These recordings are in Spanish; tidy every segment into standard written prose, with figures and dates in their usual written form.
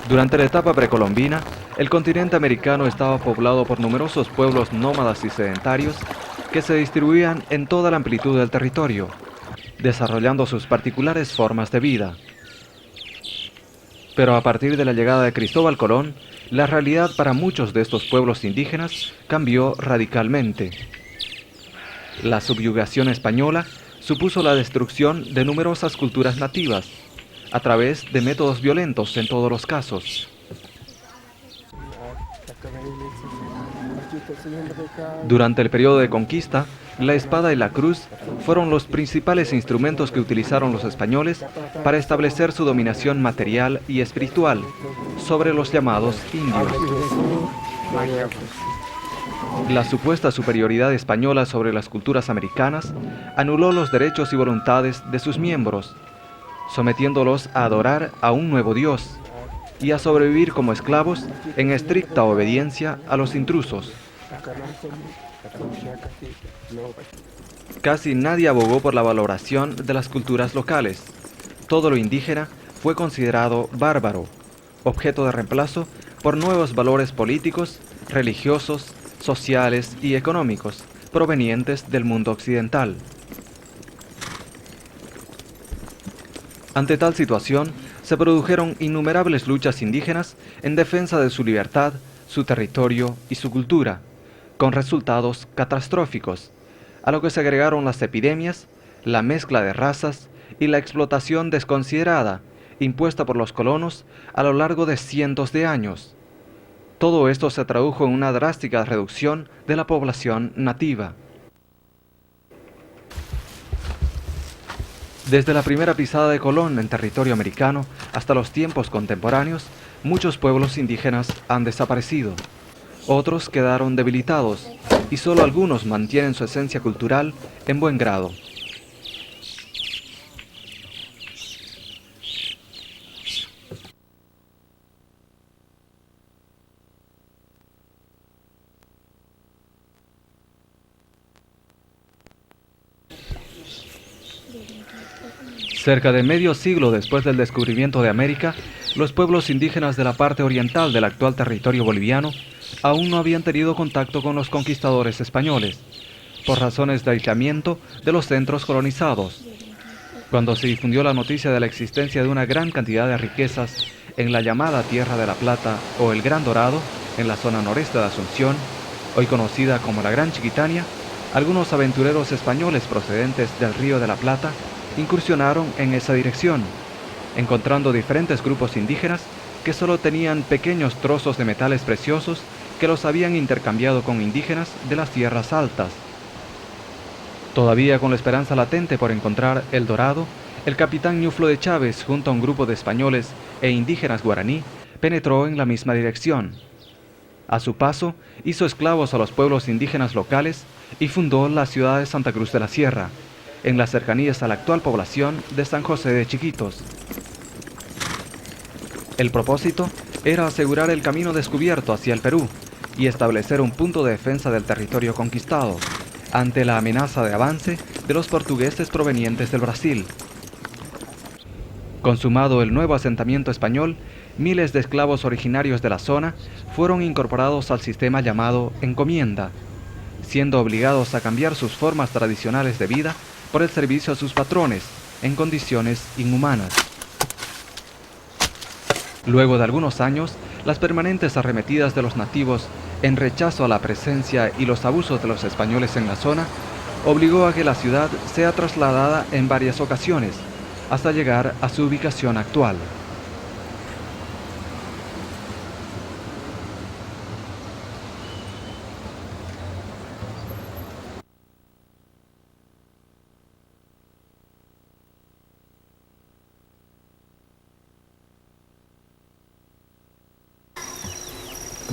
Durante la etapa precolombina, el continente americano estaba poblado por numerosos pueblos nómadas y sedentarios que se distribuían en toda la amplitud del territorio, desarrollando sus particulares formas de vida. Pero a partir de la llegada de Cristóbal Colón, la realidad para muchos de estos pueblos indígenas cambió radicalmente. La subyugación española supuso la destrucción de numerosas culturas nativas, a través de métodos violentos en todos los casos. Durante el periodo de conquista, la espada y la cruz fueron los principales instrumentos que utilizaron los españoles para establecer su dominación material y espiritual sobre los llamados indios. La supuesta superioridad española sobre las culturas americanas anuló los derechos y voluntades de sus miembros, sometiéndolos a adorar a un nuevo Dios y a sobrevivir como esclavos en estricta obediencia a los intrusos. Casi nadie abogó por la valoración de las culturas locales. Todo lo indígena fue considerado bárbaro, objeto de reemplazo por nuevos valores políticos, religiosos, sociales y económicos provenientes del mundo occidental. Ante tal situación, se produjeron innumerables luchas indígenas en defensa de su libertad, su territorio y su cultura, con resultados catastróficos, a lo que se agregaron las epidemias, la mezcla de razas y la explotación desconsiderada impuesta por los colonos a lo largo de cientos de años. Todo esto se tradujo en una drástica reducción de la población nativa. Desde la primera pisada de Colón en territorio americano hasta los tiempos contemporáneos, muchos pueblos indígenas han desaparecido. Otros quedaron debilitados y solo algunos mantienen su esencia cultural en buen grado. Cerca de medio siglo después del descubrimiento de América, los pueblos indígenas de la parte oriental del actual territorio boliviano aún no habían tenido contacto con los conquistadores españoles, por razones de aislamiento de los centros colonizados. Cuando se difundió la noticia de la existencia de una gran cantidad de riquezas en la llamada Tierra de la Plata o el Gran Dorado, en la zona noreste de Asunción, hoy conocida como la Gran Chiquitania, algunos aventureros españoles procedentes del Río de la Plata incursionaron en esa dirección, encontrando diferentes grupos indígenas que solo tenían pequeños trozos de metales preciosos que los habían intercambiado con indígenas de las tierras altas. Todavía con la esperanza latente por encontrar el dorado, el capitán Ñuflo de Chávez, junto a un grupo de españoles e indígenas guaraní, penetró en la misma dirección. A su paso, hizo esclavos a los pueblos indígenas locales y fundó la ciudad de Santa Cruz de la Sierra, en las cercanías a la actual población de San José de Chiquitos. El propósito era asegurar el camino descubierto hacia el Perú y establecer un punto de defensa del territorio conquistado ante la amenaza de avance de los portugueses provenientes del Brasil. Consumado el nuevo asentamiento español, miles de esclavos originarios de la zona fueron incorporados al sistema llamado encomienda, siendo obligados a cambiar sus formas tradicionales de vida por el servicio a sus patrones en condiciones inhumanas. Luego de algunos años, las permanentes arremetidas de los nativos en rechazo a la presencia y los abusos de los españoles en la zona obligó a que la ciudad sea trasladada en varias ocasiones hasta llegar a su ubicación actual.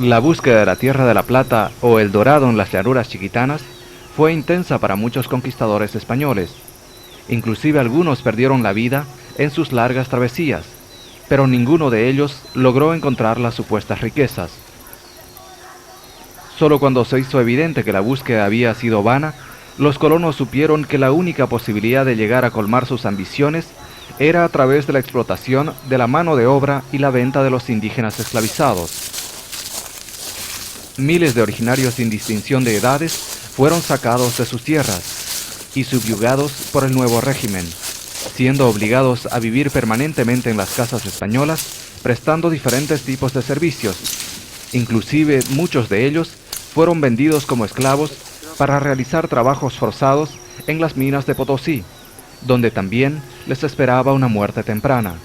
La búsqueda de la Tierra de la Plata o el Dorado en las llanuras chiquitanas fue intensa para muchos conquistadores españoles. Inclusive algunos perdieron la vida en sus largas travesías, pero ninguno de ellos logró encontrar las supuestas riquezas. Solo cuando se hizo evidente que la búsqueda había sido vana, los colonos supieron que la única posibilidad de llegar a colmar sus ambiciones era a través de la explotación de la mano de obra y la venta de los indígenas esclavizados. Miles de originarios sin distinción de edades fueron sacados de sus tierras y subyugados por el nuevo régimen, siendo obligados a vivir permanentemente en las casas españolas, prestando diferentes tipos de servicios. Inclusive muchos de ellos fueron vendidos como esclavos para realizar trabajos forzados en las minas de Potosí, donde también les esperaba una muerte temprana.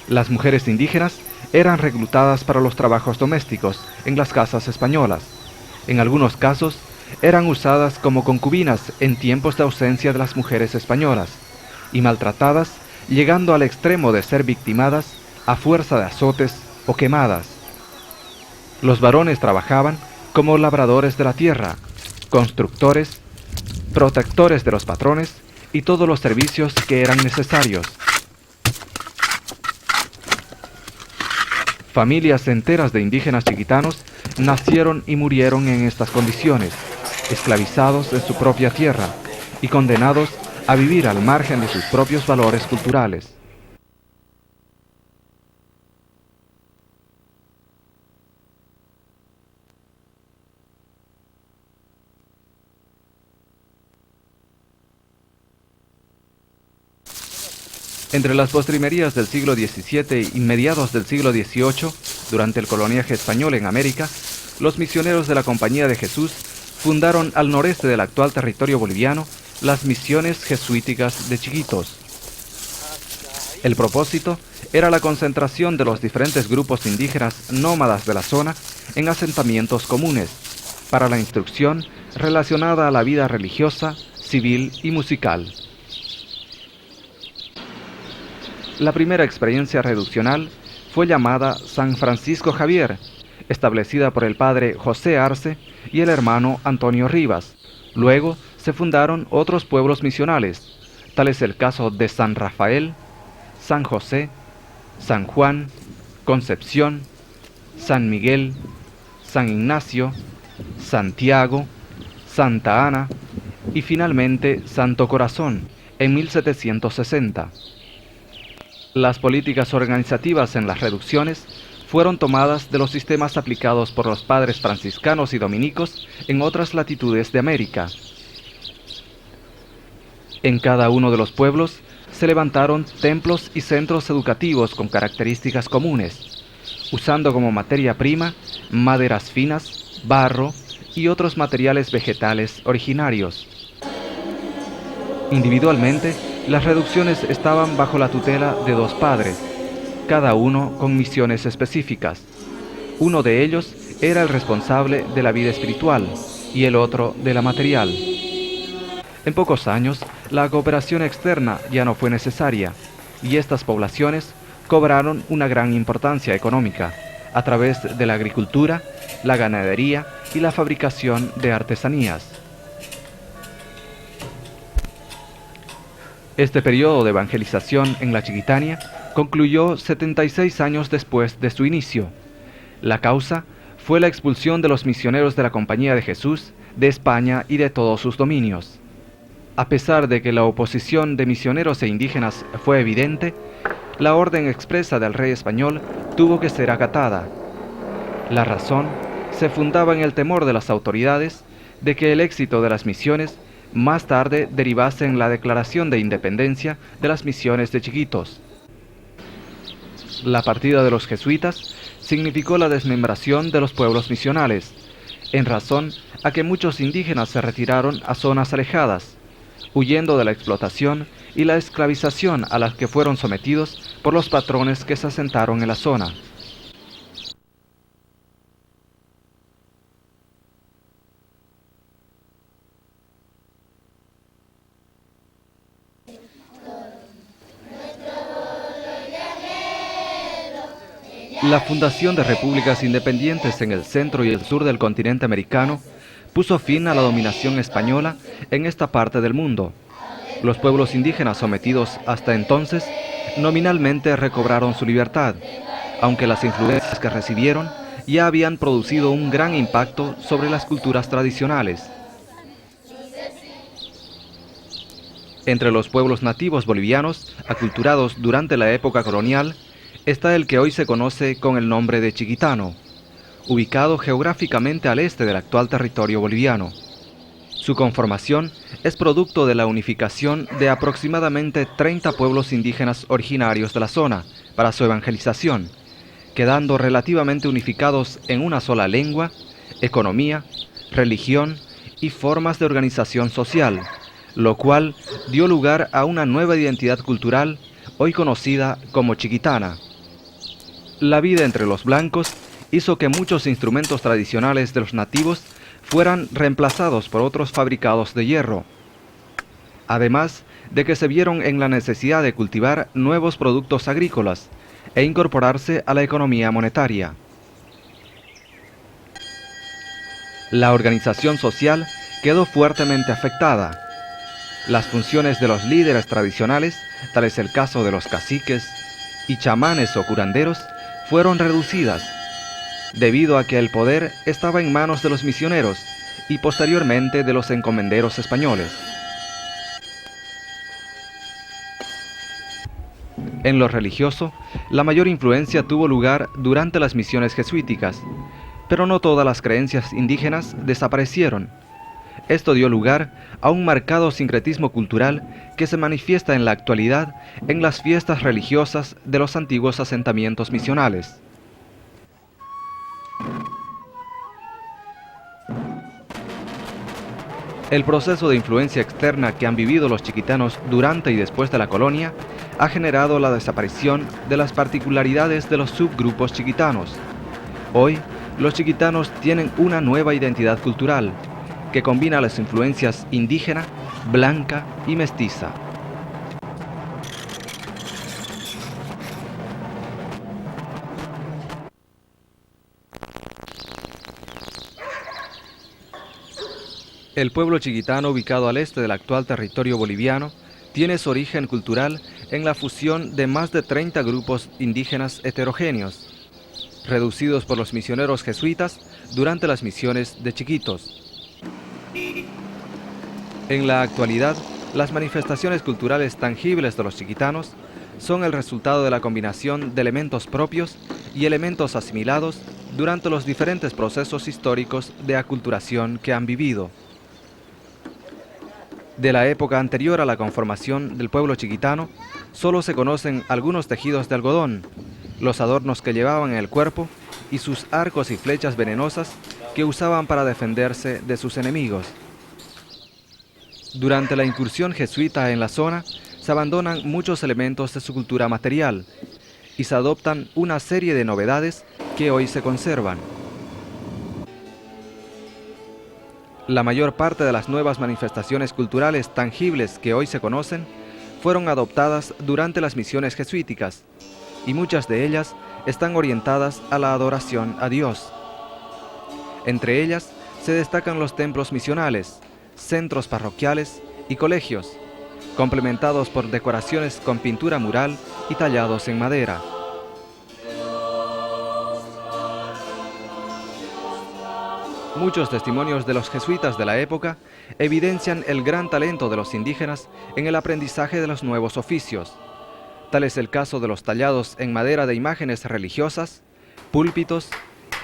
Las mujeres indígenas eran reclutadas para los trabajos domésticos en las casas españolas. En algunos casos, eran usadas como concubinas en tiempos de ausencia de las mujeres españolas y maltratadas, llegando al extremo de ser victimadas a fuerza de azotes o quemadas. Los varones trabajaban como labradores de la tierra, constructores, protectores de los patrones y todos los servicios que eran necesarios. Familias enteras de indígenas chiquitanos nacieron y murieron en estas condiciones, esclavizados en su propia tierra y condenados a vivir al margen de sus propios valores culturales. Entre las postrimerías del siglo XVII y mediados del siglo XVIII, durante el coloniaje español en América, los misioneros de la Compañía de Jesús fundaron al noreste del actual territorio boliviano las misiones jesuíticas de Chiquitos. El propósito era la concentración de los diferentes grupos indígenas nómadas de la zona en asentamientos comunes, para la instrucción relacionada a la vida religiosa, civil y musical. La primera experiencia reduccional fue llamada San Francisco Javier, establecida por el padre José Arce y el hermano Antonio Rivas. Luego se fundaron otros pueblos misionales, tal es el caso de San Rafael, San José, San Juan, Concepción, San Miguel, San Ignacio, Santiago, Santa Ana y finalmente Santo Corazón en 1760. Las políticas organizativas en las reducciones fueron tomadas de los sistemas aplicados por los padres franciscanos y dominicos en otras latitudes de América. En cada uno de los pueblos se levantaron templos y centros educativos con características comunes, usando como materia prima maderas finas, barro y otros materiales vegetales originarios. Individualmente, las reducciones estaban bajo la tutela de dos padres, cada uno con misiones específicas. Uno de ellos era el responsable de la vida espiritual y el otro de la material. En pocos años, la cooperación externa ya no fue necesaria y estas poblaciones cobraron una gran importancia económica a través de la agricultura, la ganadería y la fabricación de artesanías. Este periodo de evangelización en la Chiquitania concluyó 76 años después de su inicio. La causa fue la expulsión de los misioneros de la Compañía de Jesús de España y de todos sus dominios. A pesar de que la oposición de misioneros e indígenas fue evidente, la orden expresa del rey español tuvo que ser acatada. La razón se fundaba en el temor de las autoridades de que el éxito de las misiones más tarde derivase en la declaración de independencia de las misiones de Chiquitos. La partida de los jesuitas significó la desmembración de los pueblos misionales, en razón a que muchos indígenas se retiraron a zonas alejadas, huyendo de la explotación y la esclavización a las que fueron sometidos por los patrones que se asentaron en la zona. La fundación de repúblicas independientes en el centro y el sur del continente americano puso fin a la dominación española en esta parte del mundo. Los pueblos indígenas sometidos hasta entonces nominalmente recobraron su libertad, aunque las influencias que recibieron ya habían producido un gran impacto sobre las culturas tradicionales. Entre los pueblos nativos bolivianos, aculturados durante la época colonial, está el que hoy se conoce con el nombre de Chiquitano, ubicado geográficamente al este del actual territorio boliviano. Su conformación es producto de la unificación de aproximadamente 30 pueblos indígenas originarios de la zona para su evangelización, quedando relativamente unificados en una sola lengua, economía, religión y formas de organización social, lo cual dio lugar a una nueva identidad cultural, hoy conocida como chiquitana. La vida entre los blancos hizo que muchos instrumentos tradicionales de los nativos fueran reemplazados por otros fabricados de hierro, además de que se vieron en la necesidad de cultivar nuevos productos agrícolas e incorporarse a la economía monetaria. La organización social quedó fuertemente afectada. Las funciones de los líderes tradicionales, tal es el caso de los caciques y chamanes o curanderos, fueron reducidas, debido a que el poder estaba en manos de los misioneros y posteriormente de los encomenderos españoles. En lo religioso, la mayor influencia tuvo lugar durante las misiones jesuíticas, pero no todas las creencias indígenas desaparecieron. Esto dio lugar a un marcado sincretismo cultural que se manifiesta en la actualidad en las fiestas religiosas de los antiguos asentamientos misionales. El proceso de influencia externa que han vivido los chiquitanos durante y después de la colonia ha generado la desaparición de las particularidades de los subgrupos chiquitanos. Hoy, los chiquitanos tienen una nueva identidad cultural que combina las influencias indígena, blanca y mestiza. El pueblo chiquitano, ubicado al este del actual territorio boliviano, tiene su origen cultural en la fusión de más de 30 grupos indígenas heterogéneos, reducidos por los misioneros jesuitas durante las misiones de Chiquitos. En la actualidad, las manifestaciones culturales tangibles de los chiquitanos son el resultado de la combinación de elementos propios y elementos asimilados durante los diferentes procesos históricos de aculturación que han vivido. De la época anterior a la conformación del pueblo chiquitano, solo se conocen algunos tejidos de algodón, los adornos que llevaban en el cuerpo y sus arcos y flechas venenosas que usaban para defenderse de sus enemigos. Durante la incursión jesuita en la zona, se abandonan muchos elementos de su cultura material y se adoptan una serie de novedades que hoy se conservan. La mayor parte de las nuevas manifestaciones culturales tangibles que hoy se conocen fueron adoptadas durante las misiones jesuíticas, y muchas de ellas están orientadas a la adoración a Dios. Entre ellas se destacan los templos misionales, centros parroquiales y colegios, complementados por decoraciones con pintura mural y tallados en madera. Muchos testimonios de los jesuitas de la época evidencian el gran talento de los indígenas en el aprendizaje de los nuevos oficios. Tal es el caso de los tallados en madera de imágenes religiosas, púlpitos,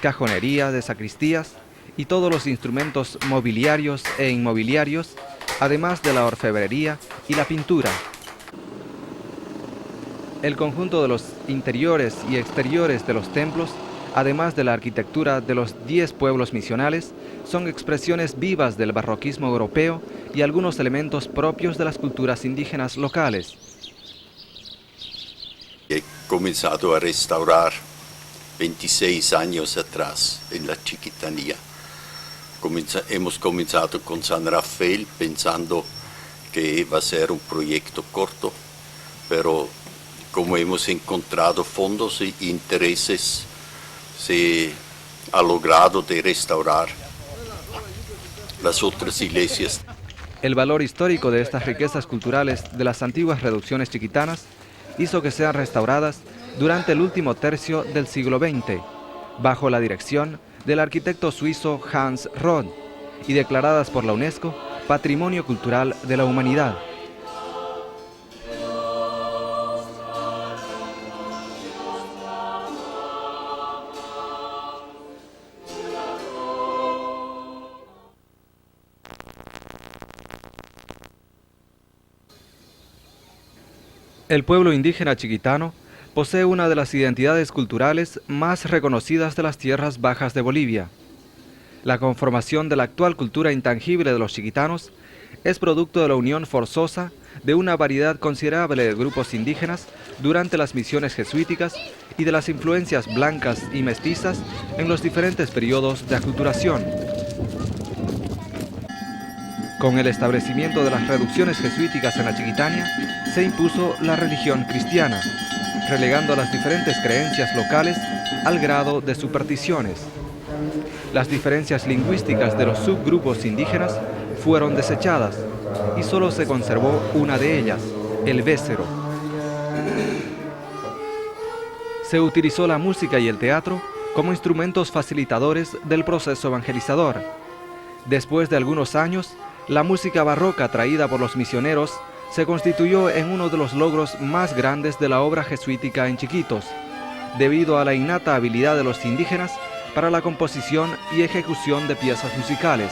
cajonería de sacristías y todos los instrumentos mobiliarios e inmobiliarios, además de la orfebrería y la pintura. El conjunto de los interiores y exteriores de los templos, además de la arquitectura de los 10 pueblos misionales, son expresiones vivas del barroquismo europeo y algunos elementos propios de las culturas indígenas locales. He comenzado a restaurar 26 años atrás en la Chiquitanía. Hemos comenzado con San Rafael pensando que iba a ser un proyecto corto, pero como hemos encontrado fondos e intereses, se ha logrado de restaurar las otras iglesias. El valor histórico de estas riquezas culturales de las antiguas reducciones chiquitanas hizo que sean restauradas durante el último tercio del siglo XX, bajo la dirección del arquitecto suizo Hans Roth, y declaradas por la UNESCO Patrimonio Cultural de la Humanidad. El pueblo indígena chiquitano posee una de las identidades culturales más reconocidas de las tierras bajas de Bolivia. La conformación de la actual cultura intangible de los chiquitanos es producto de la unión forzosa de una variedad considerable de grupos indígenas durante las misiones jesuíticas y de las influencias blancas y mestizas en los diferentes periodos de aculturación. Con el establecimiento de las reducciones jesuíticas en la Chiquitania, se impuso la religión cristiana, relegando las diferentes creencias locales al grado de supersticiones. Las diferencias lingüísticas de los subgrupos indígenas fueron desechadas y solo se conservó una de ellas, el bésero. Se utilizó la música y el teatro como instrumentos facilitadores del proceso evangelizador. Después de algunos años, la música barroca traída por los misioneros se constituyó en uno de los logros más grandes de la obra jesuítica en Chiquitos, debido a la innata habilidad de los indígenas para la composición y ejecución de piezas musicales.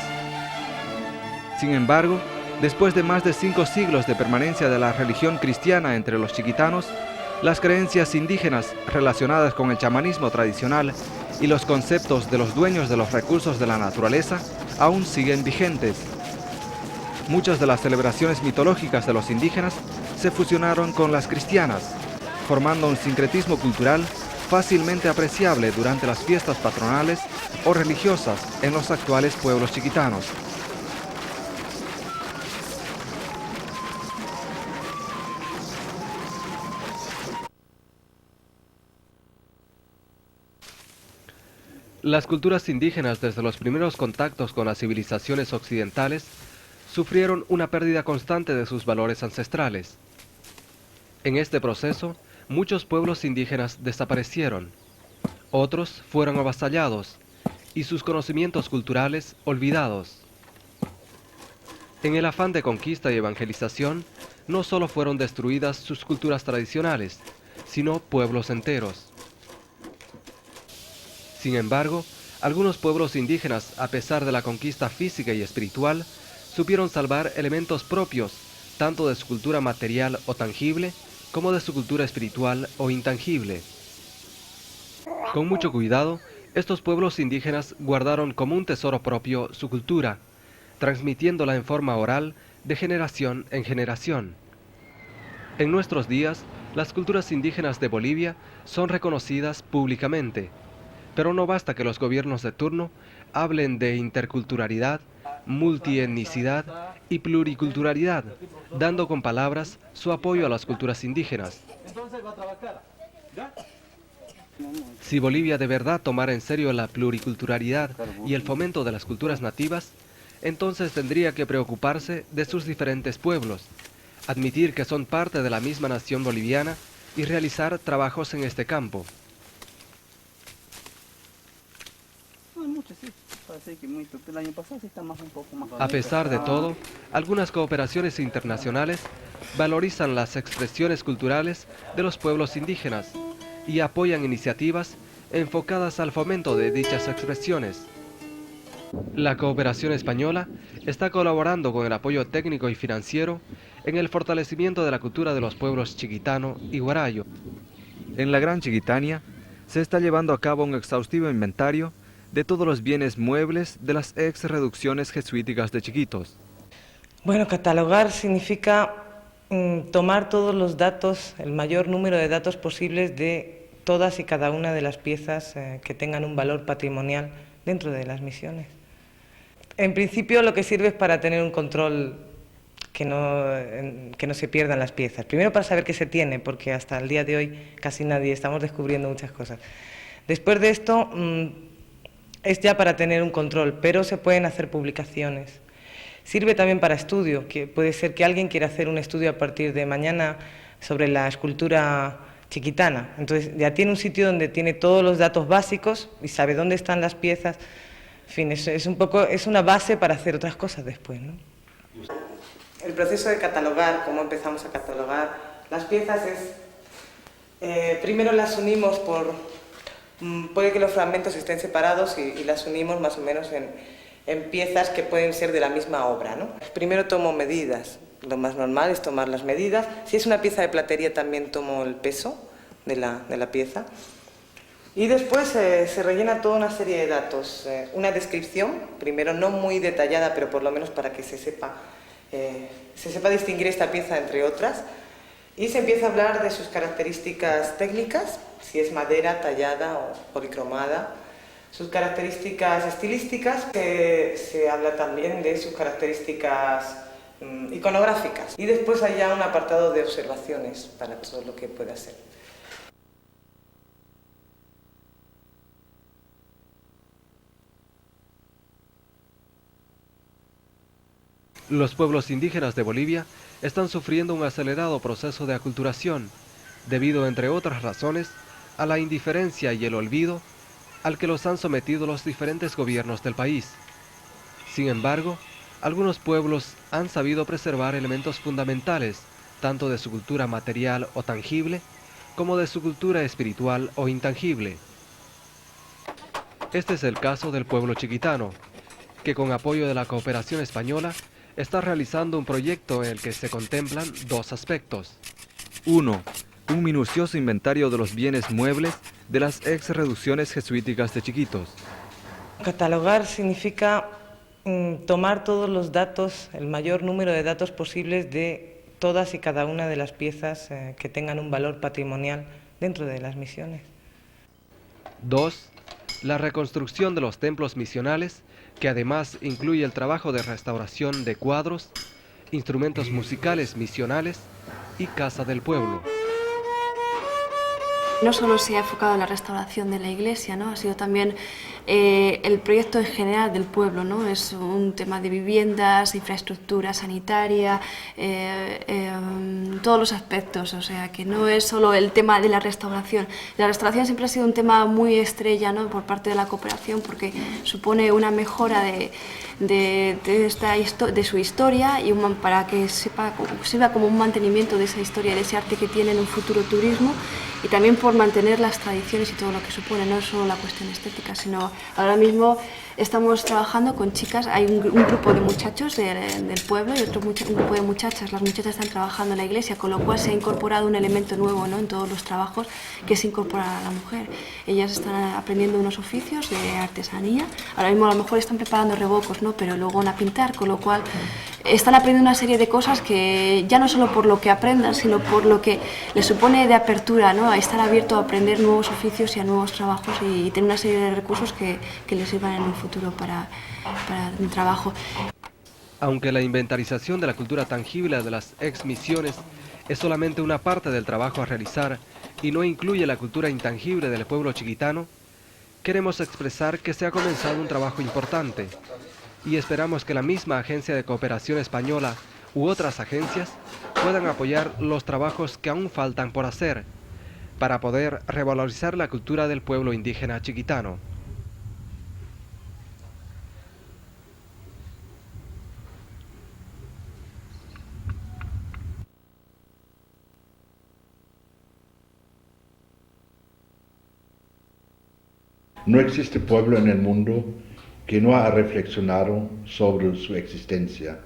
Sin embargo, después de más de 5 siglos de permanencia de la religión cristiana entre los chiquitanos, las creencias indígenas relacionadas con el chamanismo tradicional y los conceptos de los dueños de los recursos de la naturaleza aún siguen vigentes. Muchas de las celebraciones mitológicas de los indígenas se fusionaron con las cristianas, formando un sincretismo cultural fácilmente apreciable durante las fiestas patronales o religiosas en los actuales pueblos chiquitanos. Las culturas indígenas desde los primeros contactos con las civilizaciones occidentales sufrieron una pérdida constante de sus valores ancestrales. En este proceso, muchos pueblos indígenas desaparecieron, otros fueron avasallados y sus conocimientos culturales olvidados. En el afán de conquista y evangelización, no solo fueron destruidas sus culturas tradicionales, sino pueblos enteros. Sin embargo, algunos pueblos indígenas, a pesar de la conquista física y espiritual, supieron salvar elementos propios, tanto de su cultura material o tangible, como de su cultura espiritual o intangible. Con mucho cuidado, estos pueblos indígenas guardaron como un tesoro propio su cultura, transmitiéndola en forma oral de generación en generación. En nuestros días, las culturas indígenas de Bolivia son reconocidas públicamente, pero no basta que los gobiernos de turno hablen de interculturalidad, multietnicidad y pluriculturalidad, dando con palabras su apoyo a las culturas indígenas. Si Bolivia de verdad tomara en serio la pluriculturalidad y el fomento de las culturas nativas, entonces tendría que preocuparse de sus diferentes pueblos, admitir que son parte de la misma nación boliviana y realizar trabajos en este campo. A pesar de todo, algunas cooperaciones internacionales valorizan las expresiones culturales de los pueblos indígenas y apoyan iniciativas enfocadas al fomento de dichas expresiones. La cooperación española está colaborando con el apoyo técnico y financiero en el fortalecimiento de la cultura de los pueblos chiquitano y guarayo. En la Gran Chiquitania se está llevando a cabo un exhaustivo inventario de todos los bienes muebles de las ex-reducciones jesuíticas de Chiquitos. Bueno, catalogar significa tomar todos los datos, el mayor número de datos posibles de todas y cada una de las piezas que tengan un valor patrimonial dentro de las misiones. En principio lo que sirve es para tener un control que no se pierdan las piezas. Primero para saber qué se tiene, porque hasta el día de hoy casi nadie, estamos descubriendo muchas cosas. Después de esto es ya para tener un control, pero se pueden hacer publicaciones. Sirve también para estudio, que puede ser que alguien quiera hacer un estudio a partir de mañana sobre la escultura chiquitana. Entonces ya tiene un sitio donde tiene todos los datos básicos y sabe dónde están las piezas. En fin, es una base para hacer otras cosas después, ¿no? El proceso de catalogar, cómo empezamos a catalogar las piezas es, primero las unimos puede que los fragmentos estén separados y las unimos más o menos en piezas que pueden ser de la misma obra, ¿no? Primero tomo medidas, lo más normal es tomar las medidas. Si es una pieza de platería también tomo el peso de la pieza. Y después se rellena toda una serie de datos, una descripción, primero no muy detallada, pero por lo menos para que se sepa distinguir esta pieza entre otras. Y se empieza a hablar de sus características técnicas, si es madera, tallada o policromada, sus características estilísticas, se habla también de sus características iconográficas. Y después hay ya un apartado de observaciones para todo lo que pueda ser. Los pueblos indígenas de Bolivia están sufriendo un acelerado proceso de aculturación, debido, entre otras razones, a la indiferencia y el olvido al que los han sometido los diferentes gobiernos del país. Sin embargo, algunos pueblos han sabido preservar elementos fundamentales, tanto de su cultura material o tangible, como de su cultura espiritual o intangible. Este es el caso del pueblo chiquitano, que con apoyo de la cooperación española está realizando un proyecto en el que se contemplan dos aspectos. 1. Un minucioso inventario de los bienes muebles de las ex-reducciones jesuíticas de Chiquitos. Catalogar significa tomar todos los datos, el mayor número de datos posibles de todas y cada una de las piezas que tengan un valor patrimonial dentro de las misiones. 2. La reconstrucción de los templos misionales, que además incluye el trabajo de restauración de cuadros, instrumentos musicales misionales y casa del pueblo. No solo se ha enfocado en la restauración de la iglesia, ¿no? Ha sido también el proyecto en general del pueblo, ¿no? Es un tema de viviendas, infraestructura sanitaria, todos los aspectos, o sea que no es solo el tema de la restauración. La restauración siempre ha sido un tema muy estrella, ¿no? Por parte de la cooperación, porque supone una mejora de su historia y para que sirva como un mantenimiento de esa historia, de ese arte que tiene en un futuro turismo, y también por mantener las tradiciones y todo lo que supone, no solo la cuestión estética, sino ahora mismo estamos trabajando con chicas, hay un grupo de muchachos del pueblo y un grupo de muchachas. Las muchachas están trabajando en la iglesia, con lo cual se ha incorporado un elemento nuevo, ¿no? En todos los trabajos, que es incorporar a la mujer. Ellas están aprendiendo unos oficios de artesanía, ahora mismo a lo mejor están preparando rebocos, ¿no? Pero luego van a pintar, con lo cual están aprendiendo una serie de cosas que ya no solo por lo que aprendan, sino por lo que les supone de apertura, ¿no? A estar abierto a aprender nuevos oficios y a nuevos trabajos y tener una serie de recursos que les sirvan en un futuro para un trabajo. Aunque la inventarización de la cultura tangible de las ex-misiones es solamente una parte del trabajo a realizar y no incluye la cultura intangible del pueblo chiquitano, queremos expresar que se ha comenzado un trabajo importante y esperamos que la misma Agencia de Cooperación Española u otras agencias puedan apoyar los trabajos que aún faltan por hacer para poder revalorizar la cultura del pueblo indígena chiquitano. No existe pueblo en el mundo que no haya reflexionado sobre su existencia,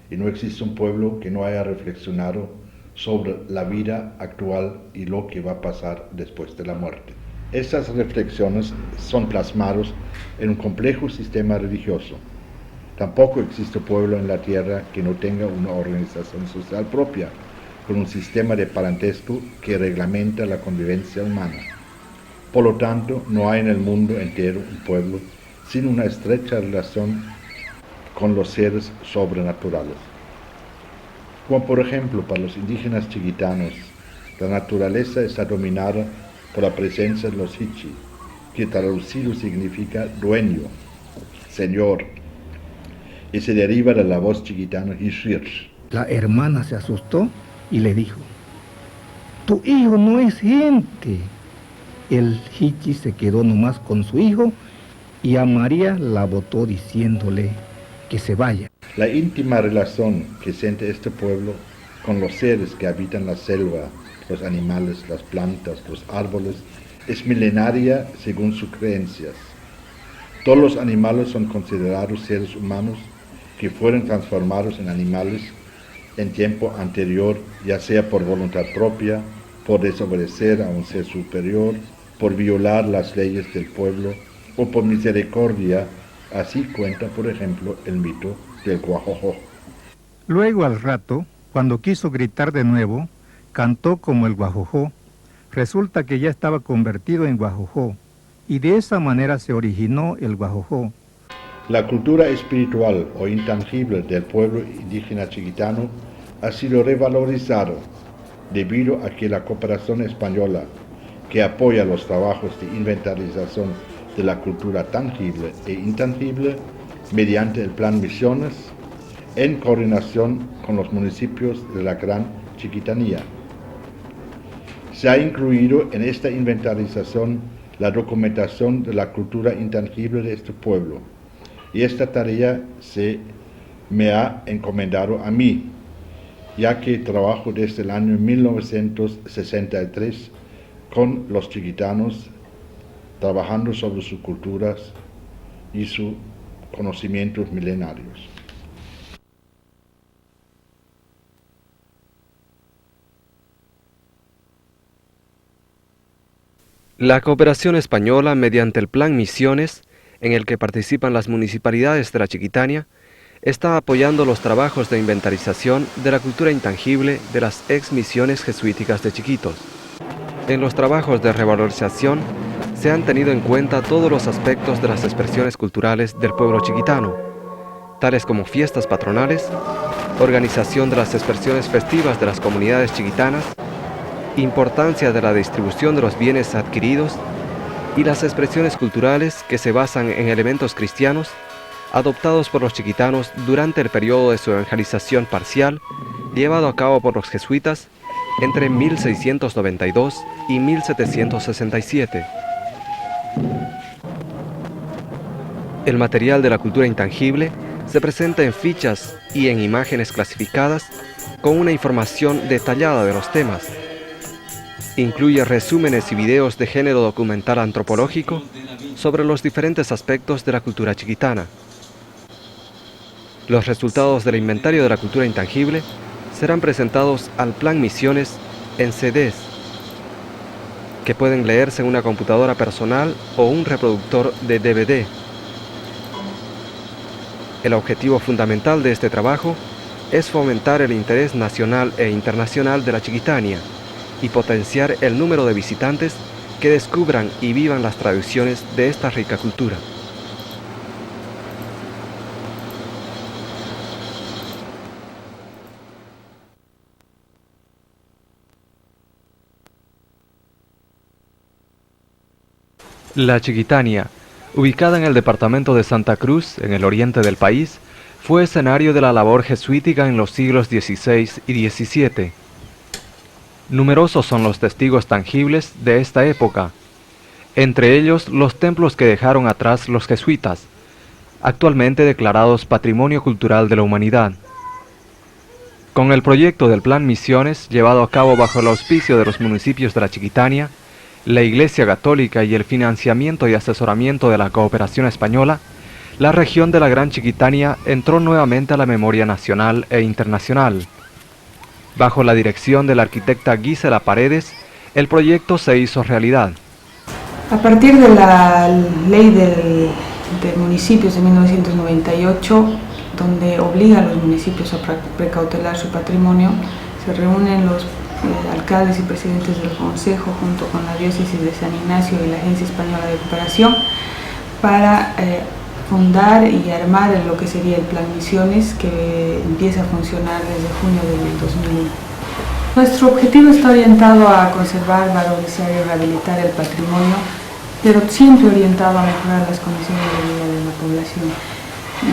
y no existe un pueblo que no haya reflexionado sobre la vida actual y lo que va a pasar después de la muerte. Estas reflexiones son plasmadas en un complejo sistema religioso. Tampoco existe pueblo en la tierra que no tenga una organización social propia, con un sistema de parentesco que reglamenta la convivencia humana. Por lo tanto, no hay en el mundo entero un pueblo sin una estrecha relación con los seres sobrenaturales. Como por ejemplo para los indígenas chiquitanos, la naturaleza está dominada por la presencia de los Hichi, que traducido significa dueño, señor, y se deriva de la voz chiquitana Hishir. La hermana se asustó y le dijo: tu hijo no es gente. El Hichi se quedó nomás con su hijo y a María la botó diciéndole que se vaya. La íntima relación que siente este pueblo con los seres que habitan la selva, los animales, las plantas, los árboles, es milenaria según sus creencias. Todos los animales son considerados seres humanos que fueron transformados en animales en tiempo anterior, ya sea por voluntad propia, por desobedecer a un ser superior, por violar las leyes del pueblo o por misericordia. Así cuenta, por ejemplo, el mito del Guajojó. Luego al rato, cuando quiso gritar de nuevo, cantó como el Guajojó. Resulta que ya estaba convertido en Guajojó, y de esa manera se originó el Guajojó. La cultura espiritual o intangible del pueblo indígena chiquitano ha sido revalorizado debido a que la cooperación española, que apoya los trabajos de inventarización de la cultura tangible e intangible mediante el Plan Misiones, en coordinación con los municipios de la Gran Chiquitanía. Se ha incluido en esta inventarización la documentación de la cultura intangible de este pueblo, y esta tarea se me ha encomendado a mí, ya que trabajo desde el año 1963 con los chiquitanos, trabajando sobre sus culturas y sus conocimientos milenarios. La cooperación española mediante el Plan Misiones, en el que participan las municipalidades de la Chiquitania, está apoyando los trabajos de inventarización de la cultura intangible de las ex misiones jesuíticas de Chiquitos. En los trabajos de revalorización se han tenido en cuenta todos los aspectos de las expresiones culturales del pueblo chiquitano, tales como fiestas patronales, organización de las expresiones festivas de las comunidades chiquitanas, importancia de la distribución de los bienes adquiridos y las expresiones culturales que se basan en elementos cristianos adoptados por los chiquitanos durante el periodo de su evangelización parcial llevado a cabo por los jesuitas entre 1692 y 1767. El material de la cultura intangible se presenta en fichas y en imágenes clasificadas con una información detallada de los temas. Incluye resúmenes y videos de género documental antropológico sobre los diferentes aspectos de la cultura chiquitana. Los resultados del inventario de la cultura intangible serán presentados al Plan Misiones en CDs, que pueden leerse en una computadora personal o un reproductor de DVD. El objetivo fundamental de este trabajo es fomentar el interés nacional e internacional de la Chiquitania y potenciar el número de visitantes que descubran y vivan las tradiciones de esta rica cultura. La Chiquitania, ubicada en el departamento de Santa Cruz, en el oriente del país, fue escenario de la labor jesuítica en los siglos XVI y XVII. Numerosos son los testigos tangibles de esta época, entre ellos los templos que dejaron atrás los jesuitas, actualmente declarados Patrimonio Cultural de la Humanidad. Con el proyecto del Plan Misiones, llevado a cabo bajo el auspicio de los municipios de la Chiquitania, la Iglesia Católica y el financiamiento y asesoramiento de la cooperación española, la región de la Gran Chiquitania entró nuevamente a la memoria nacional e internacional. Bajo la dirección de la arquitecta Gisela Paredes, el proyecto se hizo realidad. A partir de la ley de municipios de 1998, donde obliga a los municipios a precautelar su patrimonio, se reúnen los alcaldes y presidentes del Consejo junto con la diócesis de San Ignacio y la Agencia Española de Cooperación para fundar y armar lo que sería el Plan Misiones, que empieza a funcionar desde junio del 2001. Nuestro objetivo está orientado a conservar, valorizar y rehabilitar el patrimonio, pero siempre orientado a mejorar las condiciones de vida de la población.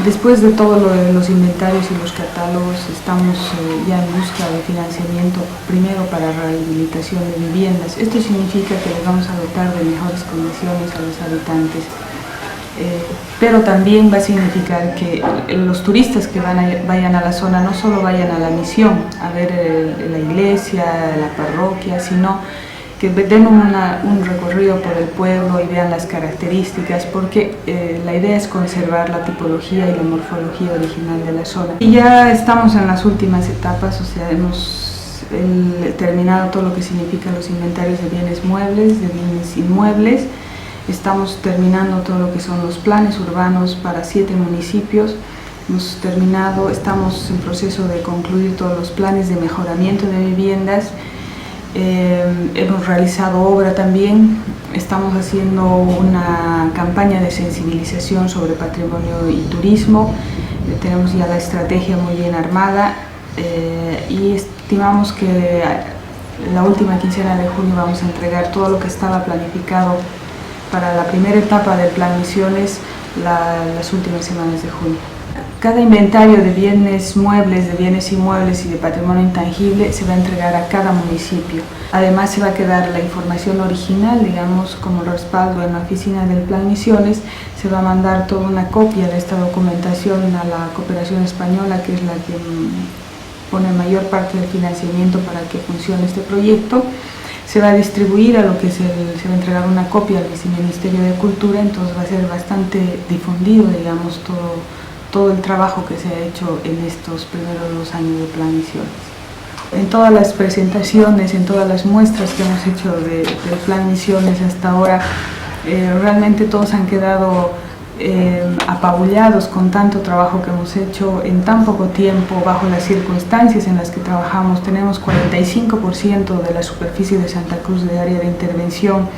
Después de todos los inventarios y los catálogos, estamos ya en busca de financiamiento, primero para rehabilitación de viviendas. Esto significa que les vamos a dotar de mejores condiciones a los habitantes. Pero también va a significar que los turistas que vayan a la zona no solo vayan a la misión, a ver la iglesia, la parroquia, sino que den un recorrido por el pueblo y vean las características, porque la idea es conservar la tipología y la morfología original de la zona. Y ya estamos en las últimas etapas, o sea, hemos terminado todo lo que significa los inventarios de bienes muebles, de bienes inmuebles. Estamos terminando todo lo que son los planes urbanos para 7 municipios. Estamos en proceso de concluir todos los planes de mejoramiento de viviendas. Hemos realizado obra también, estamos haciendo una campaña de sensibilización sobre patrimonio y turismo, tenemos ya la estrategia muy bien armada y estimamos que la última quincena de junio vamos a entregar todo lo que estaba planificado para la primera etapa del Plan Misiones las últimas semanas de junio. Cada inventario de bienes muebles, de bienes inmuebles y de patrimonio intangible se va a entregar a cada municipio. Además se va a quedar la información original, digamos, como respaldo en la oficina del Plan Misiones. Se va a mandar toda una copia de esta documentación a la Cooperación Española, que es la que pone mayor parte del financiamiento para que funcione este proyecto. Se va a distribuir a lo que se va a entregar una copia al Viceministerio de Cultura, entonces va a ser bastante difundido, digamos, todo el trabajo que se ha hecho en estos primeros 2 años de Plan Misiones. En todas las presentaciones, en todas las muestras que hemos hecho del Plan Misiones hasta ahora, realmente todos han quedado apabullados con tanto trabajo que hemos hecho en tan poco tiempo, bajo las circunstancias en las que trabajamos. Tenemos 45% de la superficie de Santa Cruz de área de intervención.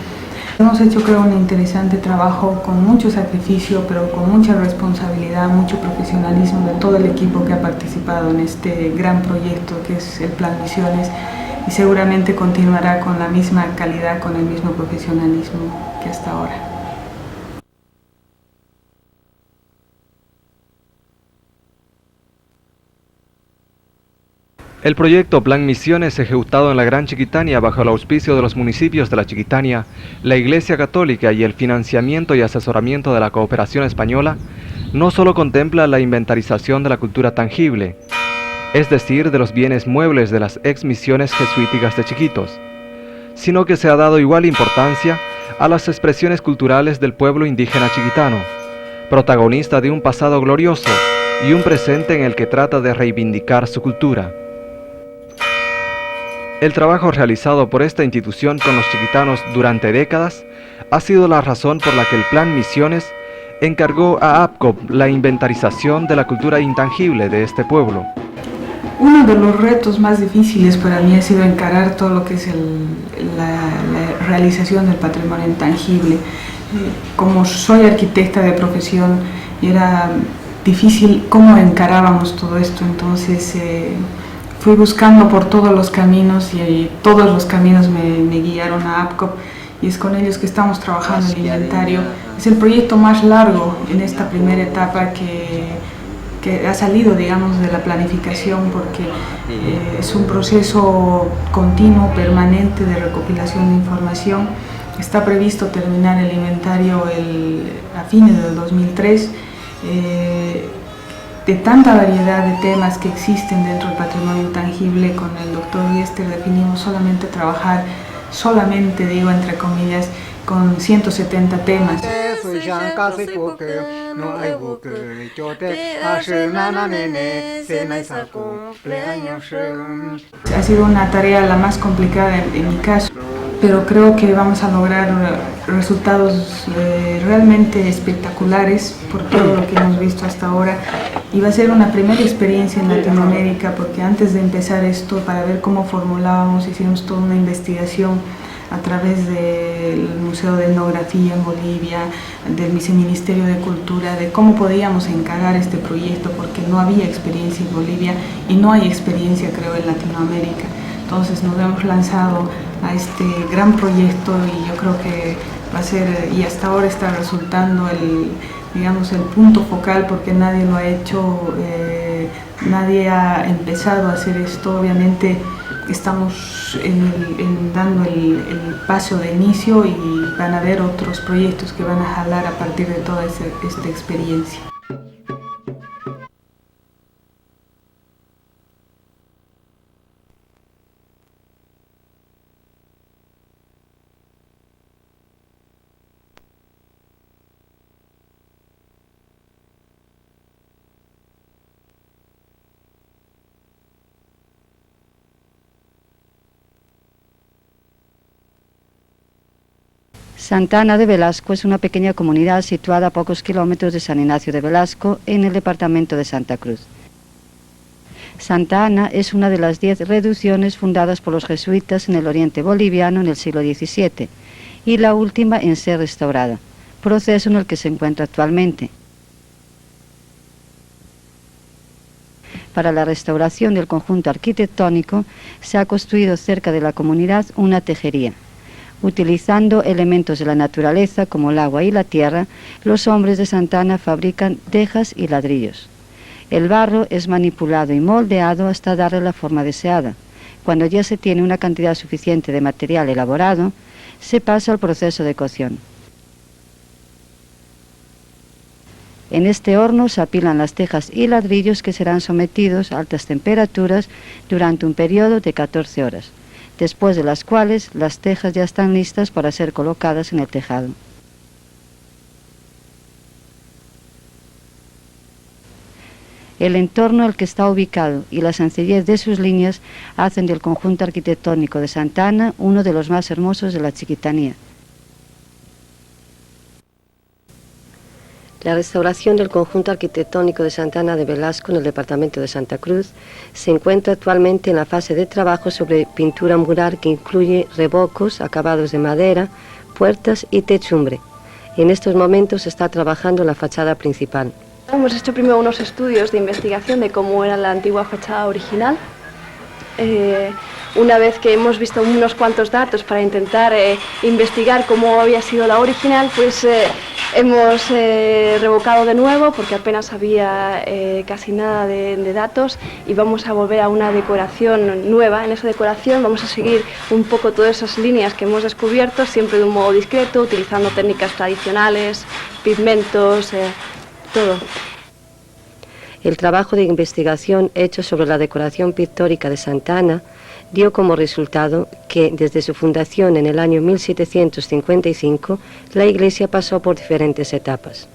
Hemos hecho, creo, un interesante trabajo con mucho sacrificio, pero con mucha responsabilidad, mucho profesionalismo de todo el equipo que ha participado en este gran proyecto que es el Plan Misiones, y seguramente continuará con la misma calidad, con el mismo profesionalismo que hasta ahora. El proyecto Plan Misiones, ejecutado en la Gran Chiquitania bajo el auspicio de los municipios de la Chiquitania, la Iglesia Católica y el financiamiento y asesoramiento de la Cooperación Española, no solo contempla la inventarización de la cultura tangible, es decir, de los bienes muebles de las ex misiones jesuíticas de Chiquitos, sino que se ha dado igual importancia a las expresiones culturales del pueblo indígena chiquitano, protagonista de un pasado glorioso y un presente en el que trata de reivindicar su cultura. El trabajo realizado por esta institución con los chiquitanos durante décadas ha sido la razón por la que el Plan Misiones encargó a APCOP la inventarización de la cultura intangible de este pueblo. Uno de los retos más difíciles para mí ha sido encarar todo lo que es la realización del patrimonio intangible. Como soy arquitecta de profesión, era difícil cómo encarábamos todo esto, entonces fui buscando por todos los caminos y todos los caminos me guiaron a APCOP, y es con ellos que estamos trabajando el inventario. Es el proyecto más largo en esta primera etapa que ha salido, digamos, de la planificación, porque es un proceso continuo, permanente de recopilación de información. Está previsto terminar el inventario a fines del 2003. De tanta variedad de temas que existen dentro del patrimonio intangible, con el doctor Riester definimos solamente, digo entre comillas, con 170 temas. Ha sido una tarea la más complicada en mi caso, pero creo que vamos a lograr resultados realmente espectaculares por todo lo que hemos visto hasta ahora, y va a ser una primera experiencia en Latinoamérica, porque antes de empezar esto, para ver cómo formulábamos, hicimos toda una investigación a través del Museo de Etnografía en Bolivia, del Viceministerio de Cultura, de cómo podíamos encarar este proyecto, porque no había experiencia en Bolivia y no hay experiencia, creo, en Latinoamérica. Entonces nos hemos lanzado a este gran proyecto, y yo creo que va a ser, y hasta ahora está resultando el punto focal, porque nadie lo ha hecho, nadie ha empezado a hacer esto. Obviamente estamos dando el paso de inicio, y van a haber otros proyectos que van a jalar a partir de toda esta experiencia. Santa Ana de Velasco es una pequeña comunidad situada a pocos kilómetros de San Ignacio de Velasco, en el departamento de Santa Cruz. Santa Ana es una de las 10 reducciones fundadas por los jesuitas en el oriente boliviano en el siglo XVII y la última en ser restaurada, proceso en el que se encuentra actualmente. Para la restauración del conjunto arquitectónico se ha construido cerca de la comunidad una tejería. Utilizando elementos de la naturaleza como el agua y la tierra, los hombres de Santa Ana fabrican tejas y ladrillos. El barro es manipulado y moldeado hasta darle la forma deseada. Cuando ya se tiene una cantidad suficiente de material elaborado, se pasa al proceso de cocción. En este horno se apilan las tejas y ladrillos que serán sometidos a altas temperaturas durante un periodo de 14 horas, después de las cuales las tejas ya están listas para ser colocadas en el tejado. El entorno al que está ubicado y la sencillez de sus líneas hacen del conjunto arquitectónico de Santa Ana uno de los más hermosos de la Chiquitanía. La restauración del conjunto arquitectónico de Santa Ana de Velasco en el departamento de Santa Cruz se encuentra actualmente en la fase de trabajo sobre pintura mural que incluye revocos, acabados de madera, puertas y techumbre. En estos momentos se está trabajando la fachada principal. Hemos hecho primero unos estudios de investigación de cómo era la antigua fachada original. Una vez que hemos visto unos cuantos datos para intentar investigar cómo había sido la original, pues hemos revocado de nuevo porque apenas había casi nada de datos y vamos a volver a una decoración nueva. En esa decoración vamos a seguir un poco todas esas líneas que hemos descubierto, siempre de un modo discreto, utilizando técnicas tradicionales, pigmentos, todo. El trabajo de investigación hecho sobre la decoración pictórica de Santa Ana dio como resultado que desde su fundación en el año 1755 la iglesia pasó por diferentes etapas.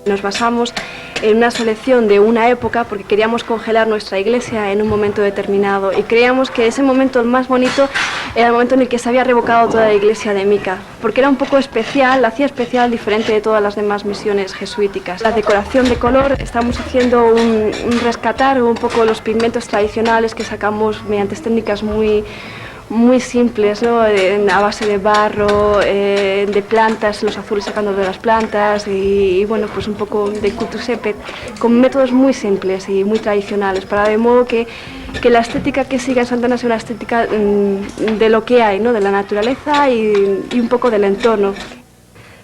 Nos basamos en una selección de una época porque queríamos congelar nuestra iglesia en un momento determinado y creíamos que ese momento el más bonito era el momento en el que se había revocado toda la iglesia de Mica, porque era un poco especial, la hacía especial, diferente de todas las demás misiones jesuíticas. La decoración de color, estamos haciendo un rescatar un poco los pigmentos tradicionales que sacamos mediante técnicas muy simples, ¿no? A base de barro, de plantas, los azules sacando de las plantas y bueno, pues un poco de cultusepe, con métodos muy simples y muy tradicionales, para de modo que la estética que siga en Santa Ana sea una estética de lo que hay, ¿no? De la naturaleza y un poco del entorno.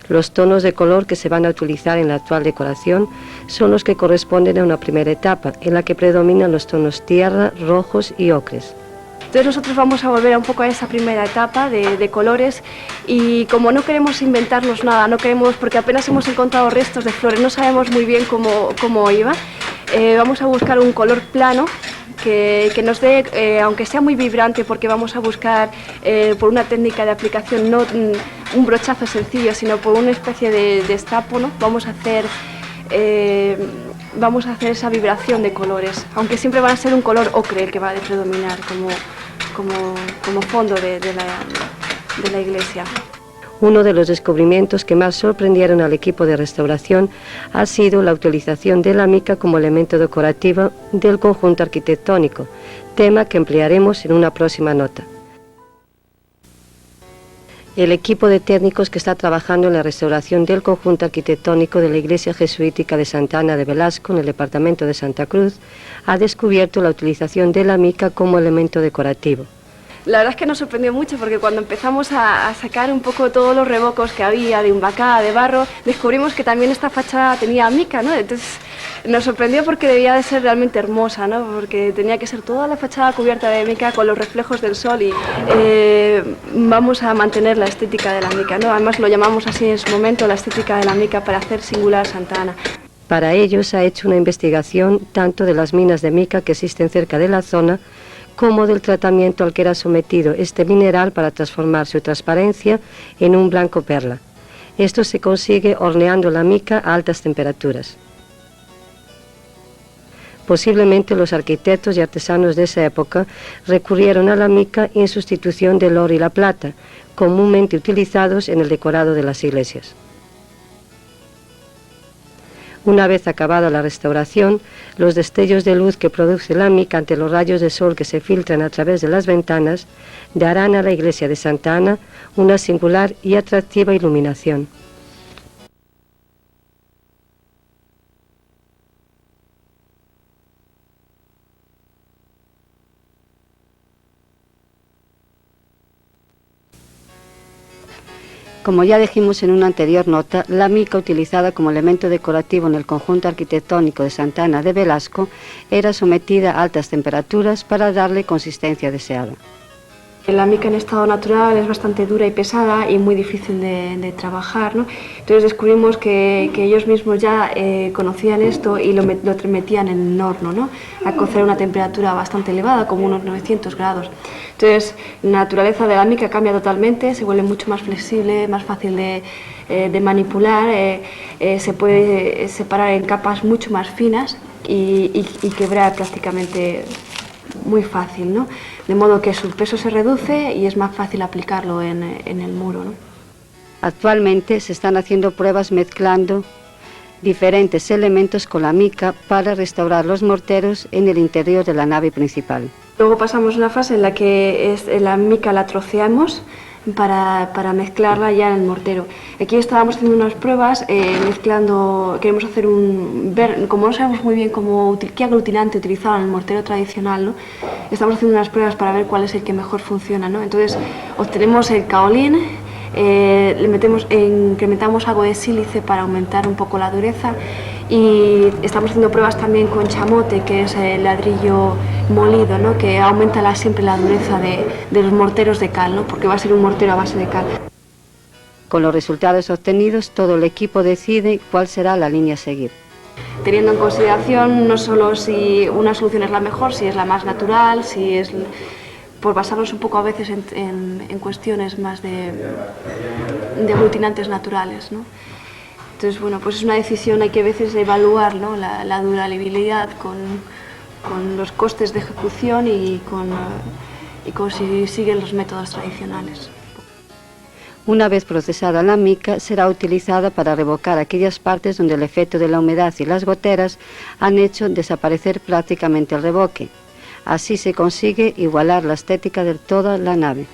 Los tonos de color que se van a utilizar en la actual decoración son los que corresponden a una primera etapa, en la que predominan los tonos tierra, rojos y ocres. Entonces nosotros vamos a volver un poco a esa primera etapa de colores y como no queremos inventarnos nada, no queremos, porque apenas hemos encontrado restos de flores, no sabemos muy bien cómo iba, vamos a buscar un color plano que nos dé, aunque sea muy vibrante, porque vamos a buscar por una técnica de aplicación, no un brochazo sencillo, sino por una especie de estapo, ¿no? Vamos a hacer esa vibración de colores, aunque siempre van a ser un color ocre el que va a predominar como fondo de la iglesia. Uno de los descubrimientos que más sorprendieron al equipo de restauración ha sido la utilización de la mica como elemento decorativo del conjunto arquitectónico, tema que emplearemos en una próxima nota. El equipo de técnicos que está trabajando en la restauración del conjunto arquitectónico de la iglesia jesuítica de Santa Ana de Velasco, en el departamento de Santa Cruz, ha descubierto la utilización de la mica como elemento decorativo. La verdad es que nos sorprendió mucho porque cuando empezamos a sacar un poco todos los revocos que había de umbacá, de barro, descubrimos que también esta fachada tenía mica, ¿no? Entonces nos sorprendió porque debía de ser realmente hermosa, ¿no? Porque tenía que ser toda la fachada cubierta de mica con los reflejos del sol y vamos a mantener la estética de la mica, ¿no? Además lo llamamos así en su momento, la estética de la mica, para hacer singular Santa Ana. Para ello se ha hecho una investigación tanto de las minas de mica que existen cerca de la zona, como del tratamiento al que era sometido este mineral para transformar su transparencia en un blanco perla. Esto se consigue horneando la mica a altas temperaturas. Posiblemente los arquitectos y artesanos de esa época recurrieron a la mica en sustitución del oro y la plata, comúnmente utilizados en el decorado de las iglesias. Una vez acabada la restauración, los destellos de luz que produce la mica ante los rayos de sol que se filtran a través de las ventanas darán a la iglesia de Santa Ana una singular y atractiva iluminación. Como ya dijimos en una anterior nota, la mica utilizada como elemento decorativo en el conjunto arquitectónico de Santa Ana de Velasco era sometida a altas temperaturas para darle consistencia deseada. La mica en estado natural es bastante dura y pesada y muy difícil de trabajar, ¿no? Entonces descubrimos que ellos mismos ya conocían esto y lo metían en el horno, ¿no? A cocer a una temperatura bastante elevada, como unos 900 grados. Entonces la naturaleza de la mica cambia totalmente, se vuelve mucho más flexible, más fácil de manipular, se puede separar en capas mucho más finas y quebrar prácticamente muy fácil, ¿no? De modo que su peso se reduce y es más fácil aplicarlo en el muro, ¿no? Actualmente se están haciendo pruebas mezclando diferentes elementos con la mica para restaurar los morteros en el interior de la nave principal. Luego pasamos a una fase en la que la mica la troceamos para mezclarla ya en el mortero. Aquí estábamos haciendo unas pruebas mezclando, queremos hacer como no sabemos muy bien qué aglutinante utilizaban en el mortero tradicional, ¿no? Estamos haciendo unas pruebas para ver cuál es el que mejor funciona, ¿no? Entonces obtenemos el kaolín, incrementamos algo de sílice para aumentar un poco la dureza y estamos haciendo pruebas también con chamote, que es el ladrillo molido, ¿no? Que aumenta siempre la dureza de los morteros de cal, ¿no? Porque va a ser un mortero a base de cal. Con los resultados obtenidos, todo el equipo decide cuál será la línea a seguir. Teniendo en consideración no solo si una solución es la mejor, si es la más natural, si es por basarnos un poco a veces en cuestiones más de aglutinantes naturales, ¿no? Entonces, bueno, pues es una decisión, hay que a veces evaluar, ¿no? la durabilidad con los costes de ejecución y con si siguen los métodos tradicionales. Una vez procesada la mica, será utilizada para revocar aquellas partes donde el efecto de la humedad y las goteras han hecho desaparecer prácticamente el revoque. Así se consigue igualar la estética de toda la nave.